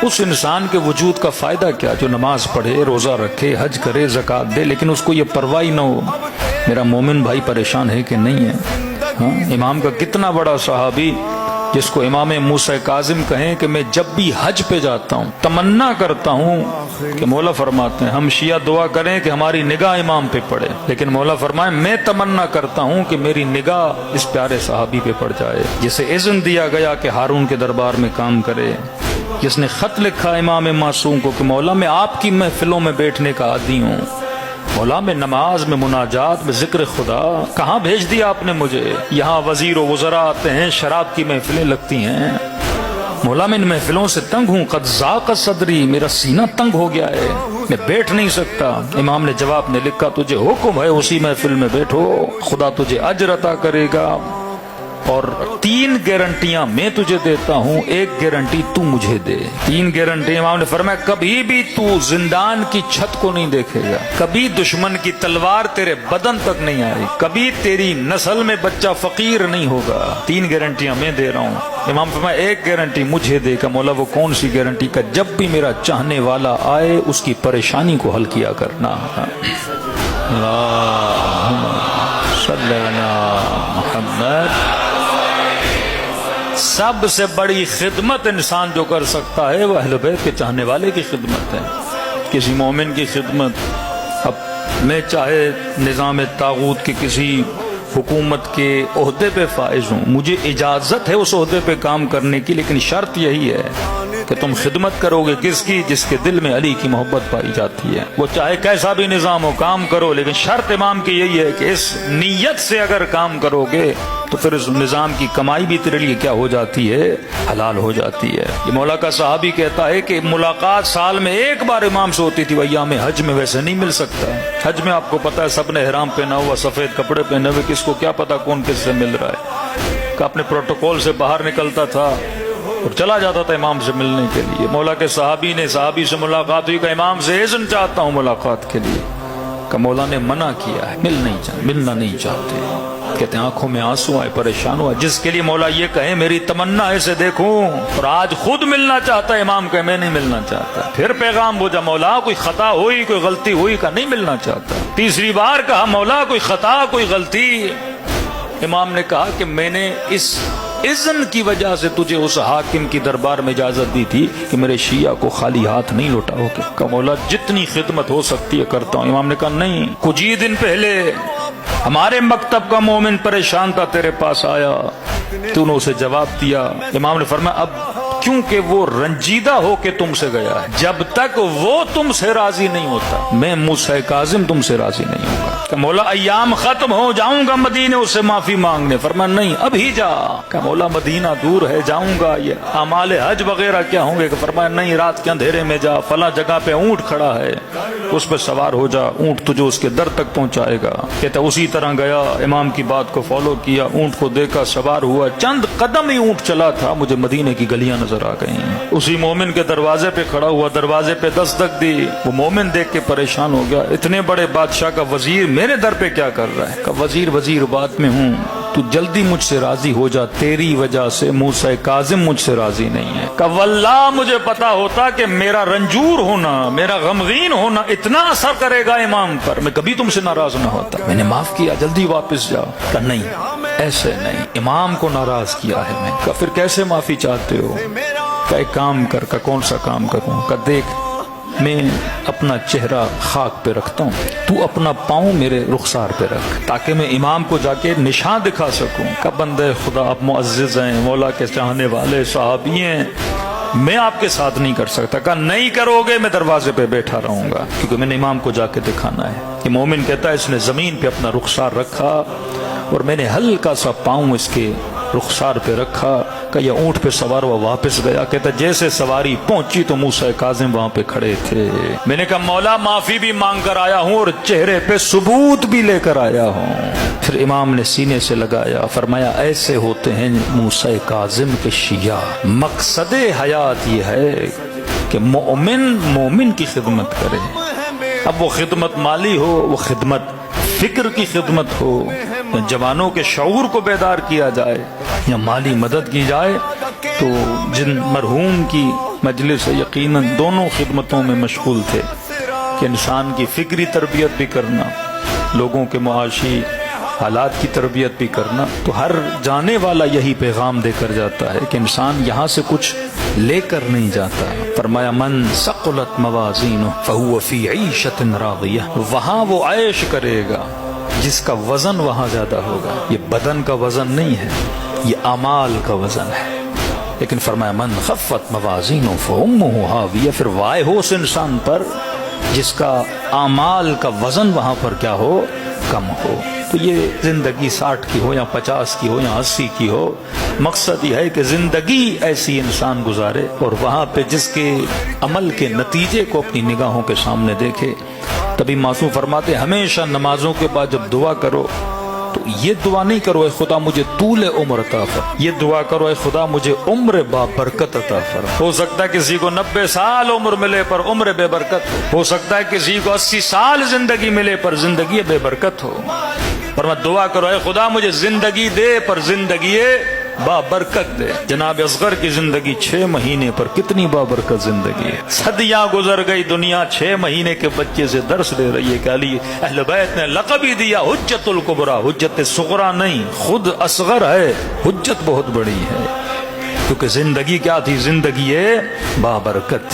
اس انسان کے وجود کا فائدہ کیا جو نماز پڑھے، روزہ رکھے، حج کرے، زکوٰۃ دے، لیکن اس کو یہ پرواہ نہ ہو میرا مومن بھائی پریشان ہے کہ نہیں ہے۔ ہاں، امام کا کتنا بڑا صحابی جس کو امام موسیٰ کاظم کہیں کہ میں جب بھی حج پہ جاتا ہوں تمنا کرتا ہوں کہ مولا فرماتے ہیں ہم شیعہ دعا کریں کہ ہماری نگاہ امام پہ پڑے، لیکن مولا فرمائے میں تمنا کرتا ہوں کہ میری نگاہ اس پیارے صحابی پہ پڑ جائے جسے اذن دیا گیا کہ ہارون کے دربار میں کام کرے، جس نے خط لکھا امام معصوم کو کہ مولا میں آپ کی محفلوں میں بیٹھنے کا عادی ہوں، مولا میں نماز میں مناجات میں ذکر خدا، کہاں بھیج دیا آپ نے مجھے؟ یہاں وزیر و وزراء آتے ہیں، شراب کی محفلیں لگتی ہیں، مولا میں ان محفلوں سے تنگ ہوں، قد ضاق صدری، میرا سینہ تنگ ہو گیا ہے، میں بیٹھ نہیں سکتا۔ امام نے جواب نے لکھا تجھے حکم ہے اسی محفل میں بیٹھو، خدا تجھے اجر عطا کرے گا، اور 3 گارنٹیاں میں تجھے دیتا ہوں، 1 گارنٹی تو مجھے دے۔ 3 گارنٹی امام نے فرمایا کبھی بھی تو زندان کی چھت کو نہیں دیکھے گا، کبھی دشمن کی تلوار تیرے بدن تک نہیں آئی، کبھی تیری نسل میں بچہ فقیر نہیں ہوگا، 3 گارنٹیاں میں دے رہا ہوں۔ امام فرمایا 1 گارنٹی مجھے دے گا، مولا وہ کون سی گارنٹی؟ کا جب بھی میرا چاہنے والا آئے اس کی پریشانی کو حل کیا کرنا۔ اللہم صلی علی محمد۔ سب سے بڑی خدمت انسان جو کر سکتا ہے وہ اہل بیت کے چاہنے والے کی خدمت ہے، کسی مومن کی خدمت۔ اب میں چاہے نظام طاغوت کے کسی حکومت کے عہدے پہ فائز ہوں، مجھے اجازت ہے اس عہدے پہ کام کرنے کی، لیکن شرط یہی ہے کہ تم خدمت کرو گے کس کی؟ جس کے دل میں علی کی محبت پائی جاتی ہے۔ وہ چاہے کیسا بھی نظام ہو کام کرو، لیکن شرط امام کی یہی ہے کہ اس نیت سے اگر کام کرو گے تو پھر اس نظام کی کمائی بھی تیرے لیے کیا ہو جاتی ہے؟ حلال ہو جاتی ہے۔ یہ مولا کا صحابی کہتا ہے کہ ملاقات سال میں 1 بار امام سے ہوتی تھی، وہ ایام حج میں ویسے نہیں مل سکتا۔ حج میں آپ کو پتا ہے سب نے احرام پہنا ہوا، سفید کپڑے پہنے ہوئے، کس کو کیا پتا کون کس سے مل رہا ہے، کہ اپنے پروٹوکول سے باہر نکلتا تھا اور چلا جاتا تھا امام سے ملنے کے لیے۔ مولا کے صحابی نے صحابی سے ملاقات ہوئی کہ امام سے اذن چاہتا ہوں ملاقات کے لیے، کہ مولا نے منع کیا ہے، ملنا نہیں چاہتے، کہتے ہیں آنکھوں میں آنسو آئے، پریشان ہوا، جس کے لیے مولا یہ کہے میری تمنا ہے اسے دیکھوں، اور آج خود ملنا چاہتا ہے، امام کہے میں نہیں ملنا چاہتا، پھر پیغام بھیجا مولا کوئی خطا ہوئی کوئی غلطی ہوئی، کا نہیں ملنا چاہتا، تیسری بار کہا مولا کوئی خطا کوئی غلطی، امام نے کہا کہ میں نے اس اذن کی وجہ سے تجھے اس حاکم کی دربار میں اجازت دی تھی کہ میرے شیعہ کو خالی ہاتھ نہیں لوٹاؤ گے، کہ مولا جتنی خدمت ہو سکتی ہے کرتا ہوں۔ امام نے کہا نہیں، کچھ ہی دن پہلے ہمارے مکتب کا مومن پریشان تھا تیرے پاس آیا، تو نے اسے جواب دیا۔ امام نے فرمایا اب کیونکہ وہ رنجیدہ ہو کے تم سے گیا ہے، جب تک وہ تم سے راضی نہیں ہوتا میں موسیٰ کاظم تم سے راضی نہیں ہوں گا، کہ مولا ایام ختم ہو جاؤں گا مدینے اس سے معافی مانگنے، فرمایا نہیں ابھی جا، کہ مولا مدینہ دور ہے جاؤں گا، یہ اعمال حج وغیرہ کیا ہوں گے، کہ فرمایا نہیں رات کے اندھیرے میں جا، فلاں جگہ پہ اونٹ کھڑا ہے اس پہ سوار ہو جا، اونٹ تجھے اس کے در تک پہنچائے گا۔ کہتا اسی طرح گیا، امام کی بات کو فالو کیا، اونٹ کو دیکھا، سوار ہوا، چند قدم ہی اونٹ چلا تھا مجھے مدینے کی گلیاں نظر آ گئیں، اسی مومن کے دروازے پہ کھڑا ہوا، دروازے پہ دستک دی، وہ مومن دیکھ کے پریشان ہو گیا، اتنے بڑے بادشاہ کا وزیر میرے در پہ کیا کر رہا ہے، کہ وزیر بات میں ہوں، تو جلدی مجھ سے راضی ہو جا، تیری وجہ سے موسیٰ کاظم مجھ سے راضی نہیں ہے، کہ واللہ مجھے پتا ہوتا کہ میرا رنجور ہونا میرا غمگین ہونا اتنا اثر کرے گا امام پر، میں کبھی تم سے ناراض نہ ہوتا، میں نے معاف کیا، جلدی واپس جاؤ، کہ نہیں ایسے نہیں، امام کو ناراض کیا ہے میں، کہ پھر کیسے معافی چاہتے ہو، کہ ایک کام کر، کہ کون سا کام کروں، کہ دیکھ میں اپنا چہرہ خاک پہ رکھتا ہوں، تو اپنا پاؤں میرے رخسار پہ رکھ، تاکہ میں امام کو جا کے نشان دکھا سکوں، کہ بندے خدا آپ معزز ہیں، مولا کے چاہنے والے صحابی ہیں، میں آپ کے ساتھ نہیں کر سکتا، کہ نہیں کرو گے میں دروازے پہ بیٹھا رہوں گا، کیونکہ میں نے امام کو جا کے دکھانا ہے۔ یہ مومن کہتا ہے اس نے زمین پہ اپنا رخسار رکھا اور میں نے ہلکا سا پاؤں اس کے رخسار پہ رکھا، کہ یہ اونٹ پہ سوار ہوا واپس گیا، کہتا جیسے سواری پہنچی تو موسیٰ کاظم وہاں پہ کھڑے تھے، میں نے کہا مولا معافی بھی مانگ کر آیا ہوں اور چہرے پہ ثبوت بھی لے کر آیا ہوں۔ پھر امام نے سینے سے لگایا، فرمایا ایسے ہوتے ہیں موسیٰ کاظم کے شیعہ، مقصد حیات یہ ہے کہ مومن کی خدمت کرے، اب وہ خدمت مالی ہو، وہ خدمت فکر کی خدمت ہو، جوانوں کے شعور کو بیدار کیا جائے یا مالی مدد کی جائے، تو جن مرحوم کی مجلس ہے یقیناً دونوں خدمتوں میں مشغول تھے کہ انسان کی فکری تربیت بھی کرنا، لوگوں کے معاشی حالات کی تربیت بھی کرنا. تو ہر جانے والا یہی پیغام دے کر جاتا ہے کہ انسان یہاں سے کچھ لے کر نہیں جاتا. فرمایا من ثقلت موازینہ فہو فی عیشۃ راضیہ، وہاں وہ عیش کرے گا جس کا وزن وہاں زیادہ ہوگا. یہ بدن کا وزن نہیں ہے، یہ اعمال کا وزن ہے. لیکن فرمایا من خفت موازینہ فامہ ہاویہ، پھر وائے ہو اس انسان پر جس کا اعمال کا وزن وہاں پر کیا ہو، کم ہو. تو یہ زندگی 60 کی ہو یا 50 کی ہو یا 80 کی ہو، مقصد یہ ہے کہ زندگی ایسی انسان گزارے اور وہاں پہ جس کے عمل کے نتیجے کو اپنی نگاہوں کے سامنے دیکھے. تبھی معصوم فرماتے ہمیشہ نمازوں کے بعد جب دعا کرو تو یہ دعا نہیں کرو اے خدا مجھے طول عمر عطا فرما، یہ دعا کرو اے خدا مجھے عمر با برکت عطا فرما. ہو سکتا ہے کسی کو 90 سال عمر ملے پر عمر بے برکت ہو سکتا ہے کسی کو 80 سال زندگی ملے پر زندگی بے برکت ہو. پر میں دعا کرو اے خدا مجھے زندگی دے پر زندگی با برکت دے. جناب اصغر کی زندگی 6 مہینے پر کتنی با برکت زندگی ہے. صدیاں گزر گئی، دنیا 6 مہینے کے بچے سے درس لے رہی ہے کہ علی اہل بیت نے لقب ہی دیا حجت الکبریٰ. حجت صغریٰ نہیں، خود اصغر ہے، حجت بہت بڑی ہے. کیونکہ زندگی کیا تھی؟ زندگی با برکت.